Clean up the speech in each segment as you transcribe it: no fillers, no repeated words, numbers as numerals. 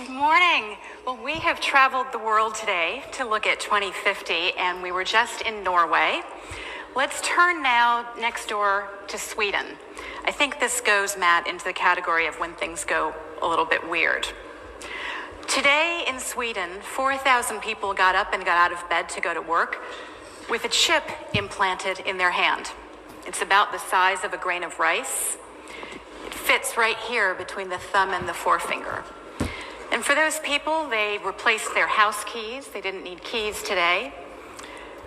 Good morning. Well, we have traveled the world today to look at 2050, and we were just in Norway. Let's turn now next door to Sweden. I think this goes, Matt, into the category of when things go a little bit weird. Today in Sweden, 4,000 people got up and got out of bed to go to work with a chip implanted in their hand. It's about the size of a grain of rice. It fits right here between the thumb and the forefinger. And for those people, they replaced their house keys. They didn't need keys today.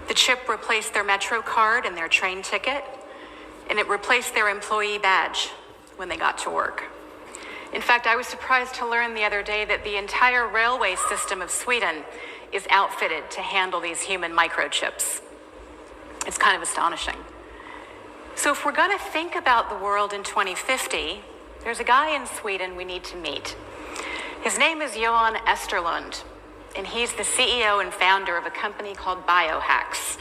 The chip replaced their Metro card and their train ticket, and it replaced their employee badge when they got to work. In fact, I was surprised to learn the other day that the entire railway system of Sweden is outfitted to handle these human microchips. It's kind of astonishing. So if we're going to think about the world in 2050, there's a guy in Sweden we need to meet. His name is Johan Esterlund, and he's the CEO and founder of a company called Biohacks.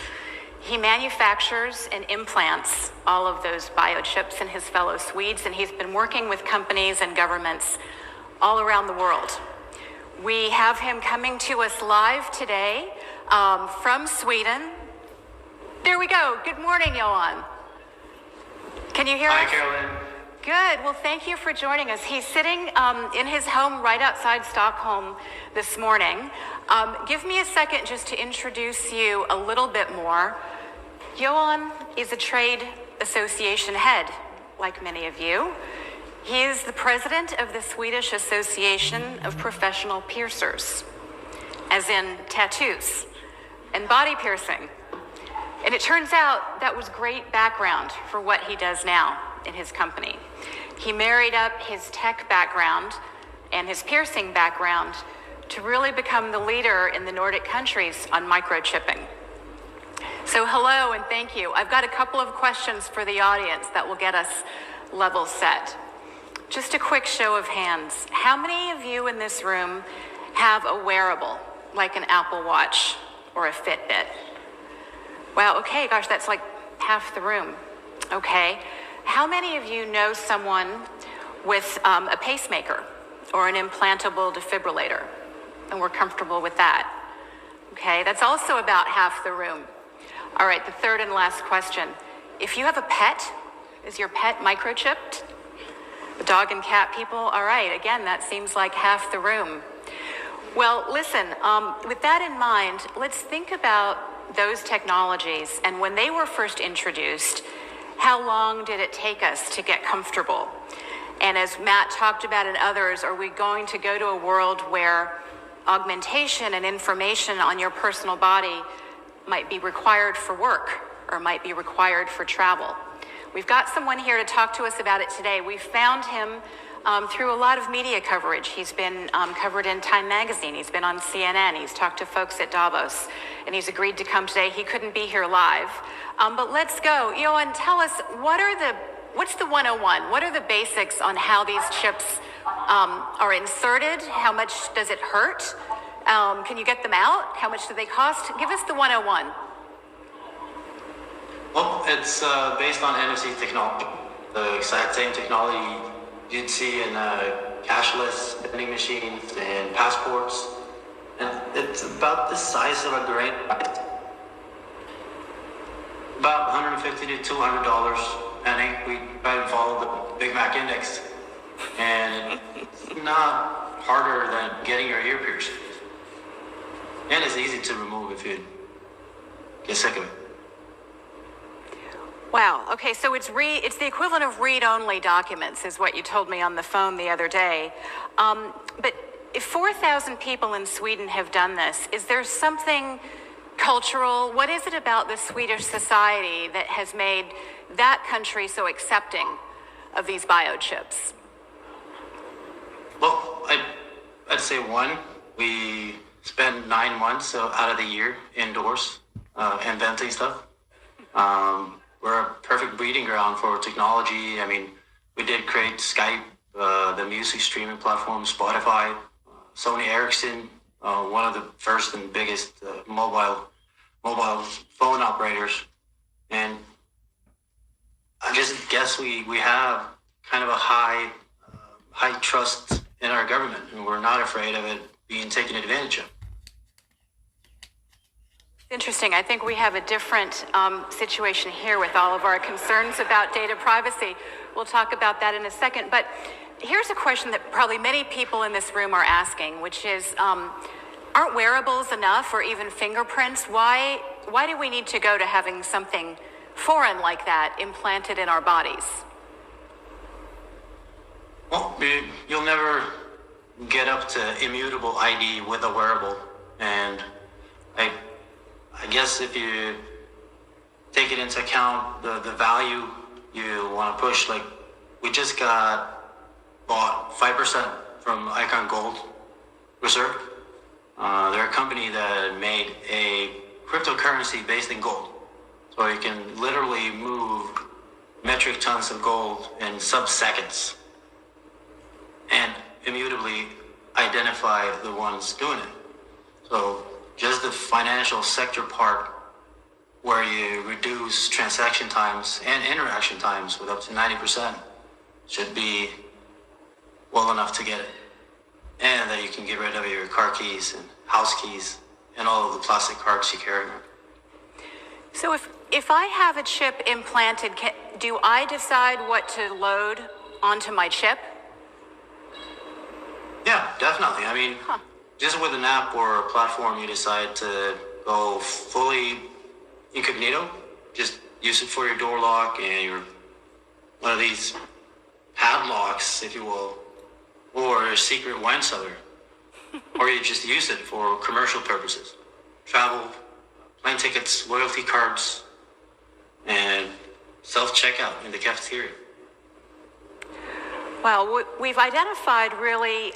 He manufactures and implants all of those biochips in his fellow Swedes, and he's been working with companies and governments all around the world. We have him coming to us live today from Sweden. There we go. Good morning, Johan. Can you hear us? Hi, Carolyn. Good. Well, thank you for joining us. He's sitting in his home right outside Stockholm this morning. Give me a second just to introduce you a little bit more. Johan is a trade association head, like many of you. He is the president of the Swedish Association of Professional Piercers, as in tattoos and body piercing. And it turns out that was great background for what he does now in his company. He married up his tech background and his piercing background to really become the leader in the Nordic countries on microchipping. So hello and thank you. I've got a couple of questions for the audience that will get us level set. Just a quick show of hands. How many of you in this room have a wearable, like an Apple Watch or a Fitbit? Wow, okay, gosh, that's like half the room. Okay. How many of you know someone with a pacemaker or an implantable defibrillator? And we're comfortable with that. Okay, that's also about half the room. All right, the third and last question. If you have a pet, is your pet microchipped? The dog and cat people? All right, again, that seems like half the room. Well, listen, with that in mind, let's think about those technologies and when they were first introduced, how long did it take us to get comfortable? And as Matt talked about and others, are we going to go to a world where augmentation and information on your personal body might be required for work or might be required for travel? We've got someone here to talk to us about it today. We found him through a lot of media coverage. He's been covered in Time Magazine. He's been on CNN. He's talked to folks at Davos, and he's agreed to come today. He couldn't be here live. But let's go. Johan, tell us, what's the 101? What are the basics on how these chips are inserted? How much does it hurt? Can you get them out? How much do they cost? Give us the 101. Well, it's based on NFC technology, the exact same technology you'd see in cashless vending machines and passports. And it's about the size of a grain. About $150 to $200, and we try to follow the Big Mac Index. And it's not harder than getting your ear pierced. And it's easy to remove if you get sick of it. Wow. Okay, so it's the equivalent of read-only documents, is what you told me on the phone the other day. But if 4,000 people in Sweden have done this, is there something cultural? What is it about the Swedish society that has made that country so accepting of these biochips? Well, I'd say one, we spend 9 months out of the year indoors inventing stuff. We're a perfect breeding ground for technology. I mean, we did create Skype, the music streaming platform, Spotify, Sony Ericsson, one of the first and biggest mobile phone operators. And I just guess we have kind of a high trust in our government, and we're not afraid of it being taken advantage of. Interesting. I think we have a different situation here with all of our concerns about data privacy. We'll talk about that in a second. But here's a question that probably many people in this room are asking, which is, aren't wearables enough, or even fingerprints? Why do we need to go to having something foreign like that implanted in our bodies? Well, you'll never get up to immutable ID with a wearable, and I guess if you take it into account the value you want to push, like we just got bought 5% from Icon Gold Reserve. They're a company that made a cryptocurrency based in gold. So you can literally move metric tons of gold in sub-seconds and immutably identify the ones doing it. So just the financial sector part, where you reduce transaction times and interaction times with up to 90%, should be well enough to get it. And that you can get rid of your car keys and house keys and all of the plastic cards you carry. So if I have a chip implanted, do I decide what to load onto my chip? Yeah, definitely. I mean, just with an app or a platform, you decide to go fully incognito, just use it for your door lock and your one of these padlocks, if you will, or a secret wine cellar, or you just use it for commercial purposes, travel, plane tickets, loyalty cards, and self-checkout in the cafeteria. Well, we've identified really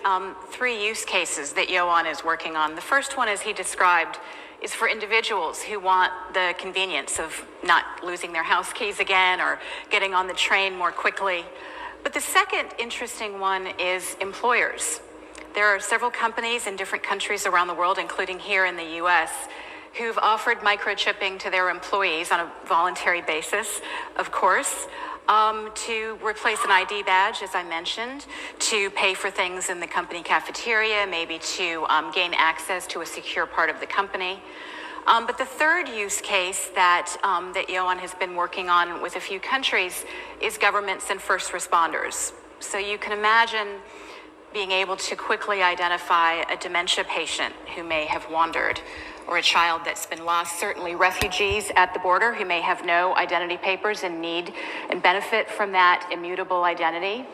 3 use cases that Johan is working on. The first one, as he described, is for individuals who want the convenience of not losing their house keys again or getting on the train more quickly. But the second interesting one is employers. There are several companies in different countries around the world, including here in the US, who've offered microchipping to their employees on a voluntary basis, of course, to replace an ID badge, as I mentioned, to pay for things in the company cafeteria, maybe to gain access to a secure part of the company. But the third use case that Johan has been working on with a few countries is governments and first responders. So you can imagine being able to quickly identify a dementia patient who may have wandered, or a child that's been lost, certainly refugees at the border who may have no identity papers and need and benefit from that immutable identity.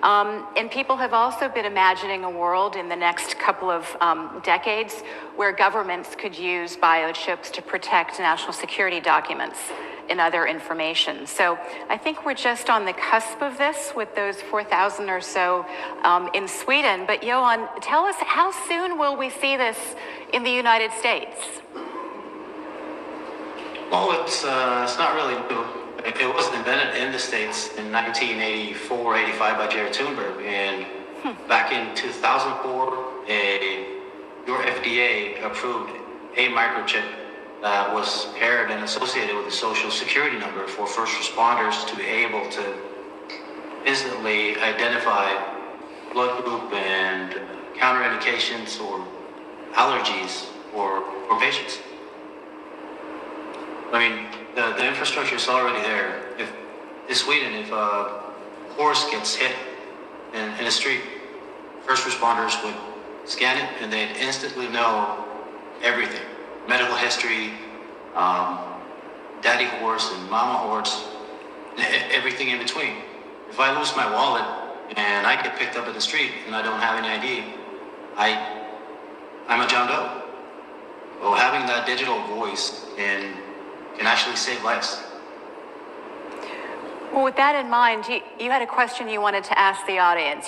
And people have also been imagining a world in the next couple of decades where governments could use biochips to protect national security documents and other information. So I think we're just on the cusp of this with those 4,000 or so in Sweden. But Johan, tell us, how soon will we see this in the United States? Well, it's not really new. It was invented in the States in 1984, 85 by Jerry Thunberg. And back in 2004, your FDA approved a microchip that was paired and associated with a social security number for first responders to be able to instantly identify blood group and counterindications or allergies for patients. I mean, the infrastructure is already there. If in Sweden, if a horse gets hit in the street, first responders would scan it and they'd instantly know everything. Medical history, daddy horse and mama horse, everything in between. If I lose my wallet and I get picked up in the street and I don't have any ID, I'm a John Doe. Well, having that digital voice can actually save lives. Well, with that in mind, you had a question you wanted to ask the audience.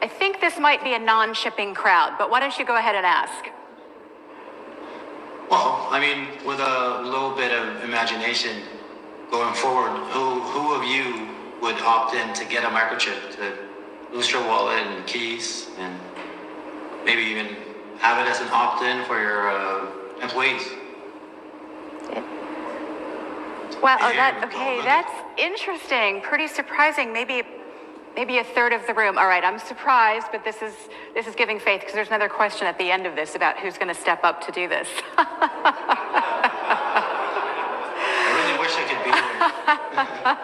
I think this might be a non-shipping crowd, but why don't you go ahead and ask? Well, I mean, with a little bit of imagination going forward, who of you would opt in to get a microchip to lose your wallet and keys, and maybe even have it as an opt-in for your employees? Wow, that's interesting. Pretty surprising. Maybe Maybe a third of the room. All right, I'm surprised, but this is giving faith, because there's another question at the end of this about who's going to step up to do this. I really wish I could be there.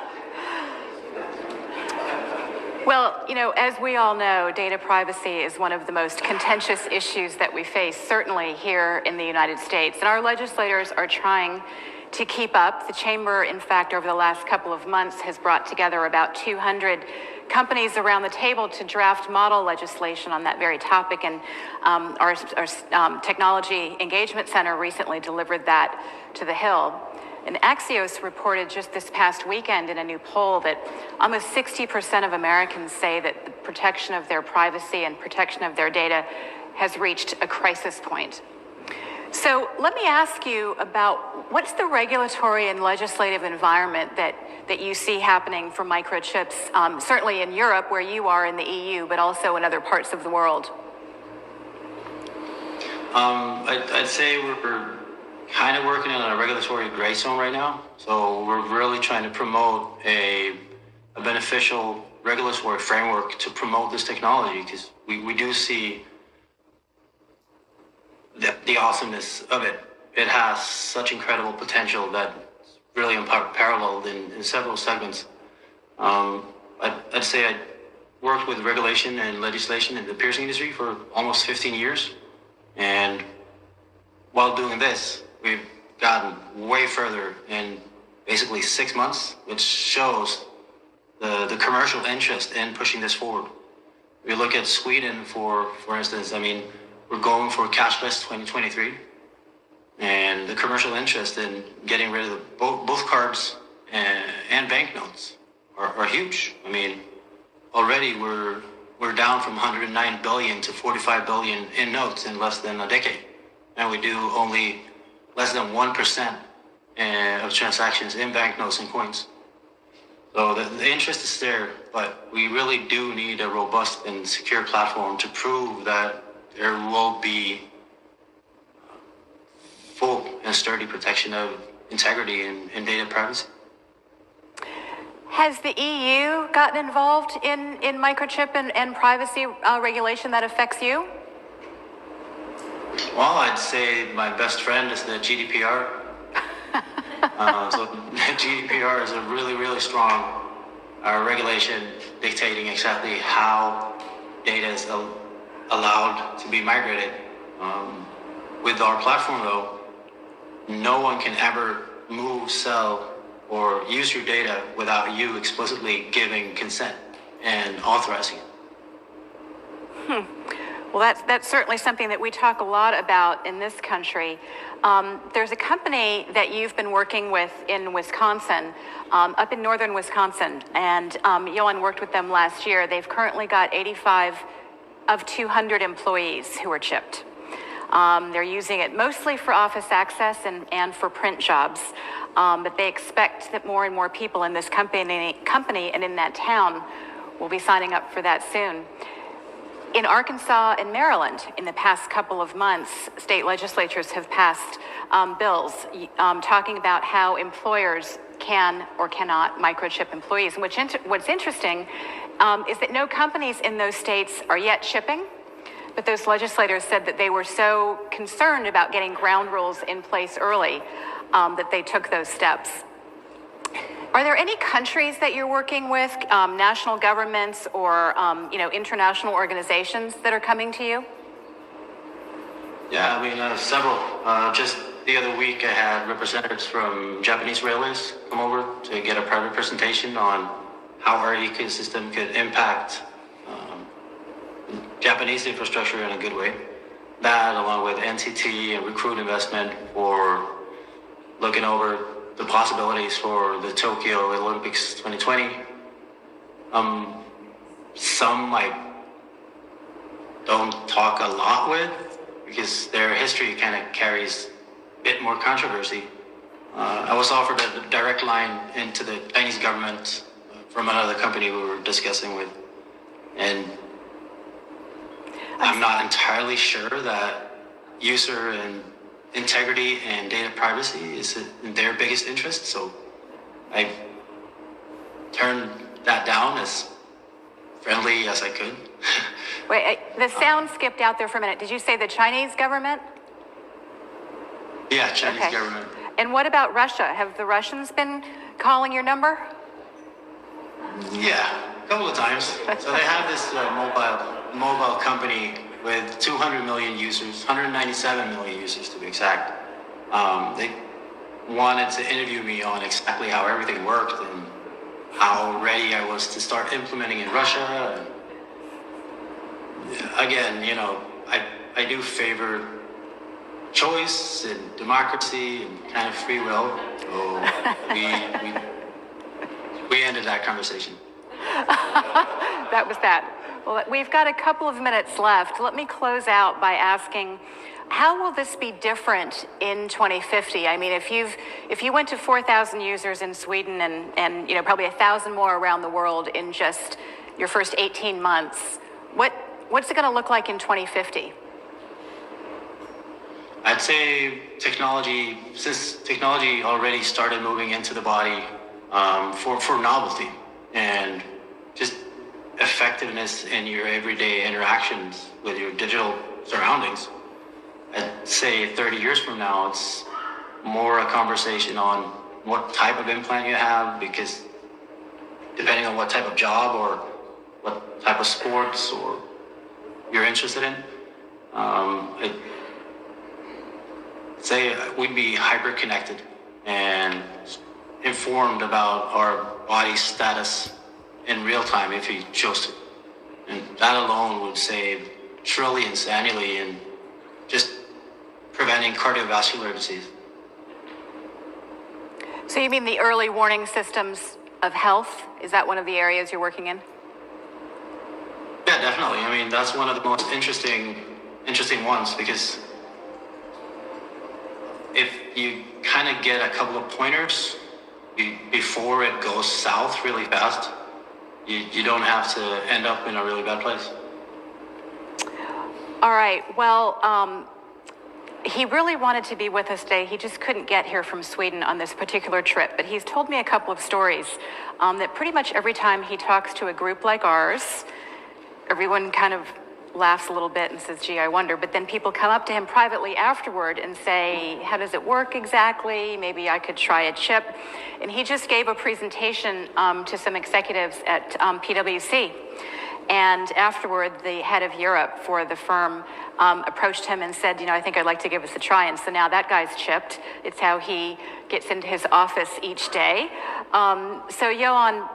Well, as we all know, data privacy is one of the most contentious issues that we face, certainly here in the United States. And our legislators are trying to keep up. The Chamber, in fact, over the last couple of months has brought together about 200 companies around the table to draft model legislation on that very topic. And our Technology Engagement Center recently delivered that to the Hill. And Axios reported just this past weekend in a new poll that almost 60% of Americans say that the protection of their privacy and protection of their data has reached a crisis point. So let me ask you about what's the regulatory and legislative environment that you see happening for microchips, certainly in Europe where you are in the EU, but also in other parts of the world? I'd say we're kind of working in a regulatory gray zone right now. So we're really trying to promote a beneficial regulatory framework to promote this technology, because we do see the awesomeness of it. It has such incredible potential that really unparalleled in several segments. I'd say I worked with regulation and legislation in the piercing industry for almost 15 years. And while doing this, we've gotten way further in basically 6 months, which shows the commercial interest in pushing this forward. If you look at Sweden, for instance, I mean, we're going for cashless 2023, and the commercial interest in getting rid of both cards and banknotes are huge. I mean, already we're down from 109 billion to 45 billion in notes in less than a decade, and we do only less than 1% of transactions in banknotes and coins. So the interest is there, but we really do need a robust and secure platform to prove that there will be full and sturdy protection of integrity and data privacy. Has the EU gotten involved in microchip and privacy regulation that affects you? Well, I'd say my best friend is the GDPR. So GDPR is a really, really strong regulation dictating exactly how data is allowed to be migrated. With our platform, though, no one can ever move, sell, or use your data without you explicitly giving consent and authorizing it. Well, that's certainly something that we talk a lot about in this country. There's a company that you've been working with in Wisconsin, up in northern Wisconsin, and Johan worked with them last year. They've currently got 85 of 200 employees who are chipped. They're using it mostly for office access and for print jobs, but they expect that more and more people in this company and in that town will be signing up for that soon. In Arkansas and Maryland, in the past couple of months, state legislatures have passed bills talking about how employers can or cannot microchip employees. And what's interesting is that no companies in those states are yet chipping, but those legislators said that they were so concerned about getting ground rules in place early that they took those steps. Are there any countries that you're working with, national governments or international organizations that are coming to you? Yeah, I mean, several. Just the other week, I had representatives from Japanese Railways come over to get a private presentation on how our ecosystem could impact Japanese infrastructure in a good way. That, along with NTT and Recruit Investment for looking over the possibilities for the Tokyo Olympics 2020. Some I don't talk a lot with because their history kind of carries a bit more controversy. I was offered a direct line into the Chinese government from another company we were discussing with, and I'm not entirely sure that user and integrity and data privacy is in their biggest interest, so I turned that down as friendly as I could. Wait, the sound skipped out there for a minute. Did you say the Chinese government? Yeah, Chinese Okay. government. And what about Russia? Have the Russians been calling your number? Yeah, a couple of times. So they have this mobile company with 200 million users, 197 million users to be exact. They wanted to interview me on exactly how everything worked and how ready I was to start implementing in Russia. And again, you know, I do favor choice and democracy and kind of free will. So we ended that conversation. That was that. Well, we've got a couple of minutes left. Let me close out by asking, how will this be different in 2050? I mean, if you went to 4,000 users in Sweden and you know, probably 1,000 more around the world in just your first 18 months, what's it going to look like in 2050? I'd say technology, since technology already started moving into the body for novelty and just effectiveness in your everyday interactions with your digital surroundings, I'd say 30 years from now, it's more a conversation on what type of implant you have, because depending on what type of job or what type of sports or you're interested in, I'd say we'd be hyper-connected and informed about our body's status in real time if you chose to. And that alone would save trillions annually in just preventing cardiovascular disease. So you mean the early warning systems of health? Is that one of the areas you're working in? Yeah, definitely. I mean, that's one of the most interesting ones, because if you kind of get a couple of pointers before it goes south really fast, you don't have to end up in a really bad place. All right. Well, he really wanted to be with us today. He just couldn't get here from Sweden on this particular trip. But he's told me a couple of stories that pretty much every time he talks to a group like ours, everyone kind of laughs a little bit and says, gee, I wonder. But then people come up to him privately afterward and say, how does it work exactly? Maybe I could try a chip. And he just gave a presentation to some executives at PwC. And afterward, the head of Europe for the firm approached him and said, you know, I think I'd like to give us a try. And so now that guy's chipped. It's how he gets into his office each day. So Johan,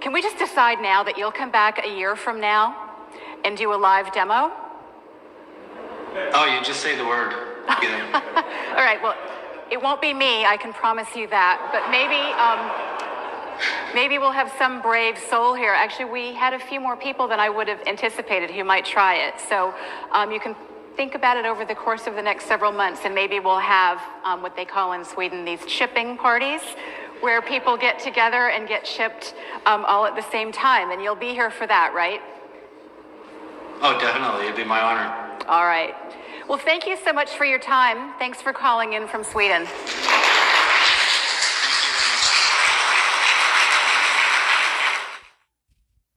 can we just decide now that you'll come back a year from now and do a live demo? Oh, you just say the word. All right, well, it won't be me, I can promise you that. But maybe we'll have some brave soul here. Actually, we had a few more people than I would have anticipated who might try it. So you can think about it over the course of the next several months, and maybe we'll have what they call in Sweden these chipping parties, where people get together and get chipped all at the same time. And you'll be here for that, right? Oh, definitely. It'd be my honor. All right. Well, thank you so much for your time. Thanks for calling in from Sweden.